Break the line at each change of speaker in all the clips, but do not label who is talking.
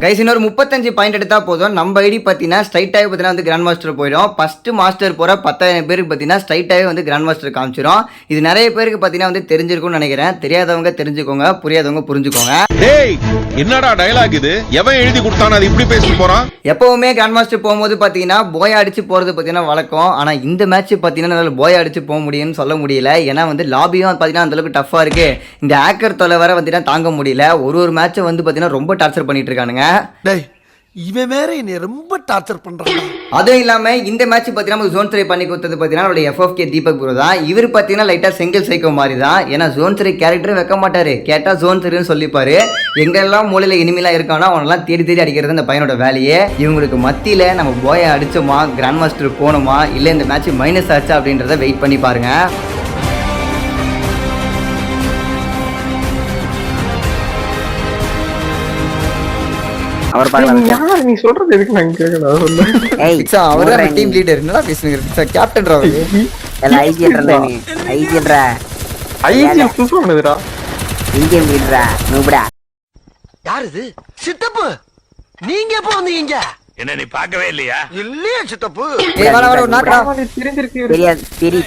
Guys இன்னொரு 35 point எடுத்தா போதும். நம்ம ஐடி பார்த்தீங்கன்னா ஸ்ட்ரைட்டாகவே பார்த்தீங்கன்னா வந்து கிராண்ட் மாஸ்டர் போயிடும். ஃபர்ஸ்ட் மாஸ்டர் போகிற 10,000 பேருக்கு பார்த்தீங்கன்னா ஸ்ட்ரைட்டாகவே வந்து கிராண்ட் மாஸ்டர் காமிச்சிடும். இது நிறைய பேருக்கு பார்த்தீங்கன்னா வந்து தெரிஞ்சிருக்கும்னு நினைக்கிறேன். தெரியாதவங்க தெரிஞ்சுக்கோங்க, புரியாதவங்க புரிஞ்சுக்கோங்க.
என்னடா டயலாக் இது? எவன் எழுதி கொடுத்தானே அது இப்படி பேசிட்டு போறான்?
எப்பவுமே கிராண்ட் மாஸ்டர் போகும்போது பார்த்தீங்கன்னா போயா அடிச்சு போகிறது பார்த்தீங்கன்னா வழக்கம். ஆனால் இந்த மேட்ச் பார்த்தீங்கன்னா நல்ல போயா அடிச்சு போக முடியும்னு சொல்ல முடியல. ஏன்னா வந்து லாபியும் பார்த்தீங்கன்னா அந்தளவுக்கு டஃப்பாக இருக்குது. இந்த ஹேக்கர் தொலை வர பார்த்தீங்கன்னா தாங்க முடியல. ஒரு மேட்சை வந்து பார்த்தீங்கன்னா ரொம்ப டார்ச்சர் பண்ணிட்டு இருக்கானுங்க.
இவன் வேற என்னை ரொம்ப டார்ச்சர் பண்றான்.
அதுவும் இல்லாம இந்த மேட்ச் பார்த்தீங்கன்னா ஜோன் 3 பண்ணி கொடுத்தது பார்த்தீங்கன்னா அவருடைய FFK தீபக் ப்ரோ தான். இவர் பார்த்தீங்கன்னா லைட்டா செங்கல் சைக்கோ மாதிரி தான். ஏன்னா ஜோன் 3 கேரக்டர் வைக்க மாட்டாரு, கேட்டா ஜோன் 3ன்னு சொல்லிப்பாரு. எங்கெல்லாம் மூலையில இனிமேலா இருக்கானோ அவனெல்லாம் தேடி தேடி அடிக்கிறது அந்த பையனோட வேலையே. இவங்களுக்கு மத்தியில நம்ம போயை அடிச்சோமா, கிராண்ட் மாஸ்டர் போனோமா, இல்லை இந்த மேட்ச் மைனஸ் ஆச்சா அப்படின்றத வெயிட் பண்ணி பாருங்க.
அவர் பார்க்கலாம்.
நீ சொல்றது எதுக்கு நான் கேட்கணும்?
ஏய்
அவர் நம்ம டீம் லீடர். என்னடா பேசுறீங்க? கேப்டன் ரா.
எல்லாம் ஐஜின்றா நீ. ஐஜின்றா.
ஐஜி சூப்பர் பண்ணுதுடா.
இந்தியன் லீடரா. நூபடா.
யார் இது? சித்தப்பு. நீங்க எப்போ வந்தீங்க?
என்ன நீ பார்க்கவே இல்லையா?
இல்லையே சித்தப்பு.
ஏய் வர வர நாக்கடா.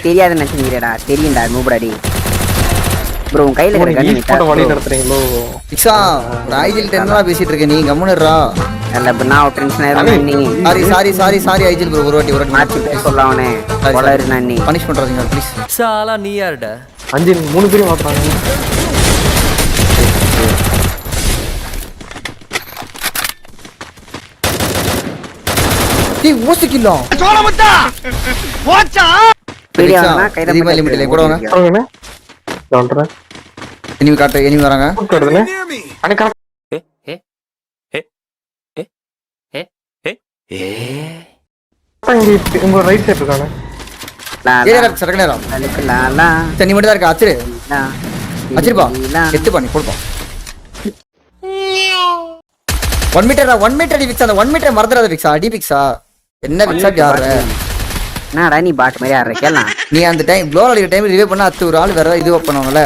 தெரியாது நினைச்சீங்கடா. தெரியும்டா நூபடாடி. ப்ரோ உன் கையில இருக்க கண்ணு
போட்டோ வழி நடத்துறீங்களோ?
இக்ஸா ஐஜில் டென்ஷனா பேசிட்டு இருக்க நீ கம்முனறா.
இல்ல நான் டென்ஷன் ஆயிரேன் நீ.
சாரி ஐஜில் ப்ரோ ஒரு வாட்டி
மாத்தி பேச சொல்லவனே. கொலரு நான் நீ.
Punish பண்றாதீங்க please.
சாலா நீ யாருடா?
3 பேரும் மாத்துறாங்க.
டேய் ஓசிக்கிலோ.
சோளமுத்தா. போச்சா?
பெரியவனா கையில
இது லிமிட் இல்ல கூட வாங்க.
வாங்கண்ணே. சொல்றேன்.
எனிமி வராங்க.
கூப்பிடுறதுனே. அன்னைக்கு உங்க ரைட் சைடு இருக்கானே.
ஏடா சரக்கனேரா.
லாலா.
தண்ணி மட்டும் தான் இருக்கு. அச்சிரு.
லா.
அச்சிருப்பா. எத்து பண்ணி கொடுப்போம். 1 மீட்டரா 1 மீட்டர் அடி விக்ஸ். அந்த 1 மீட்டர் மறந்துடாத விக்ஸா. அடி விக்ஸா. என்ன விக்ஸா யாரு?
என்னடா நீ பாட் மாதிரி ஆடுற கேளலாம்.
நீ அந்த டைம் ப்ளோ அடிக்கிற டைம் ரிவே பண்ணா அத்து ஒரு ஆள் வேற இது பண்ணுவாங்கல்ல.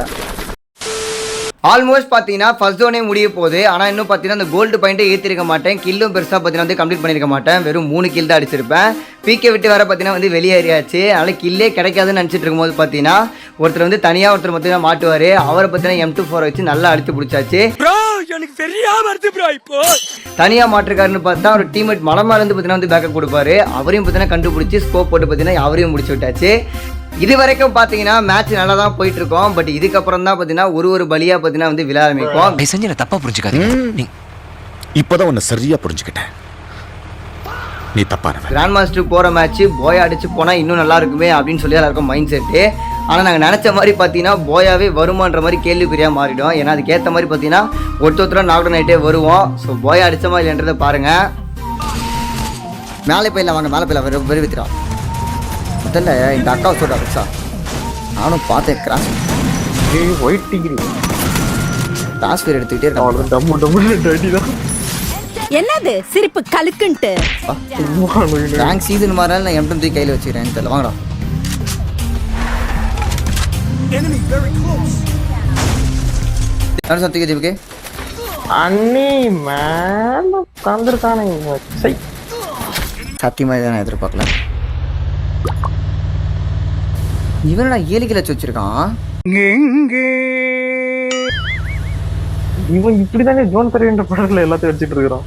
ஆல்மோஸ்ட் பார்த்தீங்கன்னா ஃபர்ஸ்ட் ஜோனே முடிய போகுது. ஆனால் இன்னும் பார்த்தீங்கன்னா அந்த கோல்டு பாயிண்ட்டை ஏற்றிருக்க மாட்டேன். கில்லும் பெருசாக பார்த்தீங்கன்னா வந்து கம்ப்ளீட் பண்ணியிருக்க மாட்டேன். வெறும் 3 கில் தான் அடிச்சிருப்பேன். பீக்கை விட்டு வர பார்த்தீங்கன்னா வந்து வெளியேறியாச்சு. அதனால் கில்லே கிடைக்காதுன்னு நினச்சிட்டு இருக்கும்போது பார்த்தீங்கன்னா ஒருத்தர் வந்து தனியாக ஒருத்தர் பார்த்தீங்கன்னா மாட்டுவார். அவரை பார்த்தீங்கன்னா M24 வச்சு நல்லா அடித்து பிடிச்சாச்சு. தனியாக மாட்டிருக்காருன்னு பார்த்தா ஒரு டீம்மேட் மலை மேலேருந்து பார்த்தீங்கன்னா வந்து பேக்கப் கொடுப்பாரு. அவரையும் பார்த்தீங்கன்னா கண்டுபிடிச்சி ஸ்கோப் போட்டு பார்த்தீங்கன்னா அவரையும் முடிச்சு விட்டாச்சு. இது வரைக்கும் பார்த்தீங்கன்னா மேட்ச் நல்லா தான் போயிட்டு இருக்கோம். பட் இதுக்கப்புறம் தான் பார்த்தீங்கன்னா ஒரு பலியாக பார்த்தீங்கன்னா வந்து விழா ஆரம்பிக்கும்.
செஞ்ச தப்பா புரிஞ்சுக்காதீங்க.
இப்பதான் உன்னை சரியா புரிஞ்சுக்கிட்டேன். நீ தப்பானவன்.
கிராண்ட் மாஸ்டர் போகிற மேட்ச் போயா அடிச்சு போனால் இன்னும் நல்லா இருக்குமே அப்படின்னு சொல்லி எல்லாருக்கும் மைண்ட் செட்டு. ஆனால் நாங்கள் நினச்ச மாதிரி பார்த்தீங்கன்னா போயாவே வருமான்ற மாதிரி கேள்விக்குறியாக மாறிடும். ஏன்னா அதுக்கேற்ற மாதிரி பார்த்தீங்கன்னா ஒருத்தராக நாக்டவுன் ஆகிட்டே வருவோம். ஸோ போயா அடித்தமா இல்லைன்றதை பாருங்கள். மேலே போயிடலாம் வாங்க. மேலே போயிடலாம் வெறுவித்துறா. முதல்ல இந்த அக்காவை சொல்கிறா விக்ஸா. நானும் பார்த்தேன் கிராஸ்
ஒயிட் டிகிரி
ட்ரான்ஸ்ஃபர் எடுத்துக்கிட்டே இருக்கேன்.
அவ்வளோ டம்மு டம்மு அடி தான்.
என்னது சிரிப்பு கலுக்குன்ட்டு?
ரேங்க் சீசன் மாறால நான் M23 கையில் வச்சுக்கிறேன். தெரியல வாங்கடா. சத்திக்க ஜிபுக்கு
அண்ணி மேல உட்காந்துருக்கானே.
சத்தியமாக தான் நான் எதிர்பார்க்கல. இவனடா 7 கிலோ வச்சிருக்கான்.
இவன் இப்படிதானே ஜோன் 3 படத்துல எல்லாத்தையும் வச்சுட்டு இருக்கிறான்.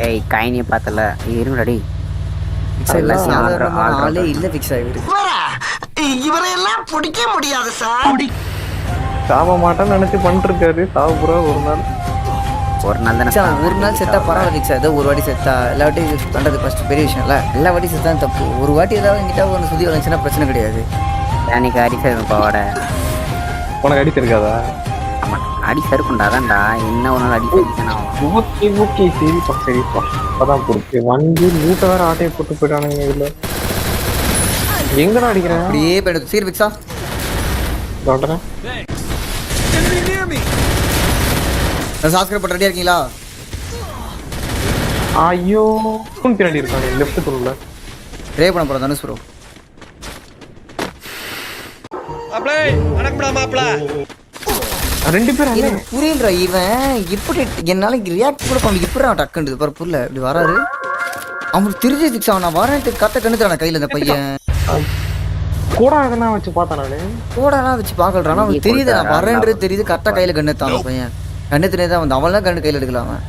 ஏய் காயினிய பார்த்தல இருடடி.
ஆளே இல்ல ஃபிக்ஸ் ஆயிருக்கு.
இவரையெல்லாம் பிடிக்க முடியாது சார்.
சாவ மாட்டான்னு நினைச்சு பண்ணிட்டு இருக்காரு. சாவப்புறா ஒரு நாள்
தானே.
ஒரு நாள் செத்தா பரவாயில்ல ஃபிக்ஸ். ஏதோ ஒரு வாட்டி செத்தா எல்லா வாட்டியும் பண்றது ஃபர்ஸ்ட் பெரிய விஷயம் இல்ல. எல்லா வாட்டி செத்தா தப்பு. ஒரு வாட்டி ஏதாவது எங்கிட்ட ஒன்று சுத்தி வந்துச்சுன்னா பிரச்சனை கிடையாது.
எனக்கு அடிச்சிருக்கும் பாவாட.
உனக்கு அடிச்சிருக்காதா?
ஆமா அடிச்சிருக்குண்டாதான்டா. என்ன ஒரு நாள் அடிச்சிருக்கேன்.
ஓகே ஓகே சரிப்பா சரிப்பா. அதான் பொறுப்பு. வந்து மூட்டை வேற ஆட்டையை போட்டு போயிட்டானுங்க. இதுல எங்கடா அடிக்கிறேன்?
அப்படியே போயிடுது. சீர் ஃபிக்ஸா
சொல்றேன்.
சப்ஸ்கிரைப் பண்ண ரெடியா இருக்கீங்களா?
ஐயோ பின்னாடி இருக்கானே லெஃப்ட் தூண்ல.
ரே பண்ண போறோம் தனுஷ் ப்ரோ.
மாப்ள வணக்கம்டா மாப்ள.
2 பேர் அண்ணே.
எனக்கு புரியல இவன் எப்படி என்னால ரியாக்ட் கூட பண்ண இப்படி அவன் டக்குன்றது பாரு புரியல இப்படி வராரு அவனுக்கு தெரிஞ்சதுக்கு அவன் நான் வரேன் கரெக்டாக கண்டுக்கிறான் கையில் இந்த பையன்
கூட எதனா வச்சு பார்த்தேன் நானு.
கோடெல்லாம் வச்சு பார்க்கறான் அவனுக்கு தெரியுது நான் வரேன்றது தெரியுது கரெக்டாக கையில் கண்டுத்தான் அந்த பையன் கண்டுத்துனே தான் வந்து அவன்லாம் கண்டு கையில் எடுக்கலாம் அவன்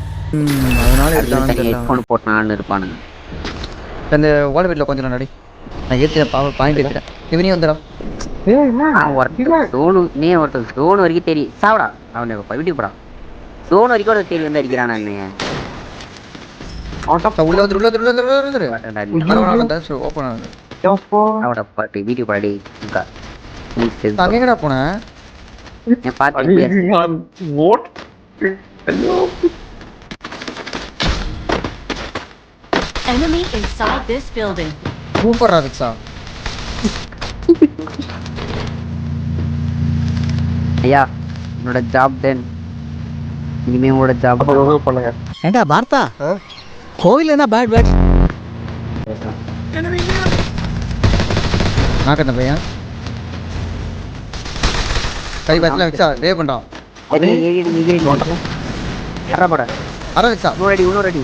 அதனால எடுத்தான்னு தெரியல
ஹெட்ஃபோன் போட்டு நான் இருப்பானுங்க.
அந்த ஓலை வீட்டில் கொஞ்சம் நடி நான் ஏற்றி பாயிண்ட் எடுத்துட்டேன் இவனையும் வந்துடும்
ஏய் என்ன
ஒருத்தர் ஜோன் வரைக்கும் தெரியும் சாவடா அவனை வீட்டுக்கு போடா ஜோன் வரைக்கும் ஒரு தெரியும் வந்து அடிக்கிறான் அண்ணன்
உள்ள வந்துரு ஓப்பன் ஆகுது
அவட பாட்டு வீட்டுக்கு போடாடி
அங்கே எங்கடா போனேன்
பார்த்து
ஓட் ஐயோ
Enemy inside this building.
Super ராதிக்ஸா
ஐயா உன்னோட ஜாப் தென் இனிமே உங்களோட ஜாப்
அப்போ பண்ணுங்க.
ஏண்டா பார்த்தா கோவில் என்ன பேட் பேட்
நாக்கத்த பையன் கை பத்தில விக்ஸா ரே பண்றான்
போட
அரை விக்ஸா
இன்னொரு அடி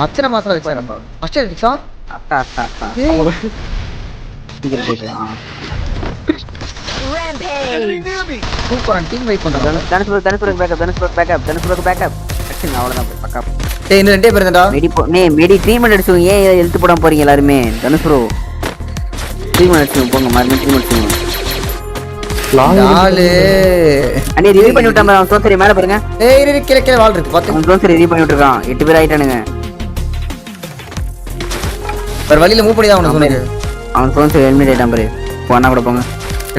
அச்சனை மாசம் விக்ஸா ஃபர்ஸ்ட் விக்ஸா
அத்தா அத்தா அத்தா
சூப்பர் டீம் வெயிட் பண்றான்
தனுஷ்புரக்கு பேக்கப் அவ்வளோதான் பக்கா
டேய் இன்னும் ரெண்டே பேர் தான்டா
மெடி ட்ரீட்மெண்ட் அடிச்சுங்க ஏன் எழுத்து போடாம போறீங்க எல்லாருமே தனுஷ்புரோ ட்ரீட்மெண்ட் அடிச்சுங்க போங்க மறுபடியும் ட்ரீட்மெண்ட் அடிச்சுங்க
நாலு
அண்ணே ரிவ்யூ பண்ணி விட்டான் அவன் சோசரி மேலே பாருங்க
ஏய் இரு கீழே கீழே வால் இருக்கு பாத்து
அவன் சோசரி ரிவ்யூ பண்ணி விட்டுருக்கான் 8 பேர் ஆயிட்டானுங்க
வேற வழியில மூவ் பண்ணி தான் அவனுக்கு சொன்னது
அவன் சோசரி ஹெல்மெட் ஆயிட்டான் பாரு போனா கூட போங்க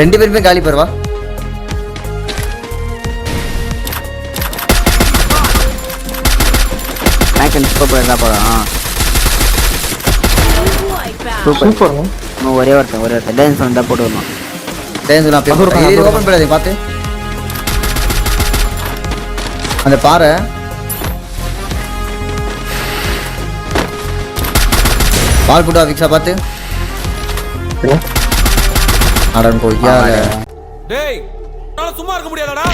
ரெண்டு பேருமே காலி பரவா
மேக்கன் சூப்பர் இருந்தா போதும்
சூப்பர்
இன்னும் ஒரே ஒருத்தன் டான்ஸ் வந்தா போட்டு வரணும்
டேன்ஸ் நான் பேசுறேன் ஓபன் பண்ணாதே பாத்து அந்த பாறை பால் புட்டா விக்ஸா பாத்து அடன் போய்யா
டேய் நான் சும்மா இருக்க முடியாதடா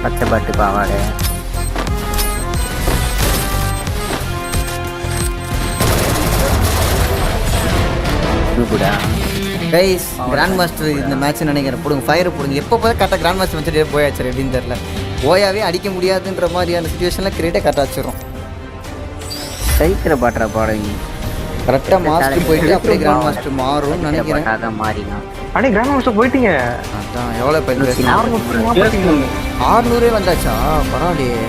பச்சை பாட்டு பாவாடை சூப்பரா
கைஸ் கிராண்ட் மாஸ்டர் இந்த மேட்ச் நினைக்கிறேன் போடுங்க ஃபயர் போடுங்க எப்போ பார்த்து கரெக்டாக கிராண்ட் மாஸ்டர் வச்சுட்டு போயாச்சு எப்படின்னு தெரியல போயாவே அடிக்க முடியாதுன்ற மாதிரியான சுச்சுவேஷனில் கிரியேட்டே கரெக்டாக வச்சிடும்
சரித்திர பாட்டுற பாடுங்க
கரெக்டாக மாஸ்டர் போயிட்டு அப்படியே கிராண்ட் மாஸ்டர் மாறும்னு நினைக்கிறேன்
அதான் மாறினா
அண்ணே கிராண்ட் மாஸ்டர் போயிட்டீங்க.
அதான் எவ்வளோ இப்போ
600
600 வந்தாச்சா பரவாயில்லையே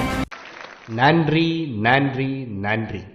நன்றி நன்றி நன்றி.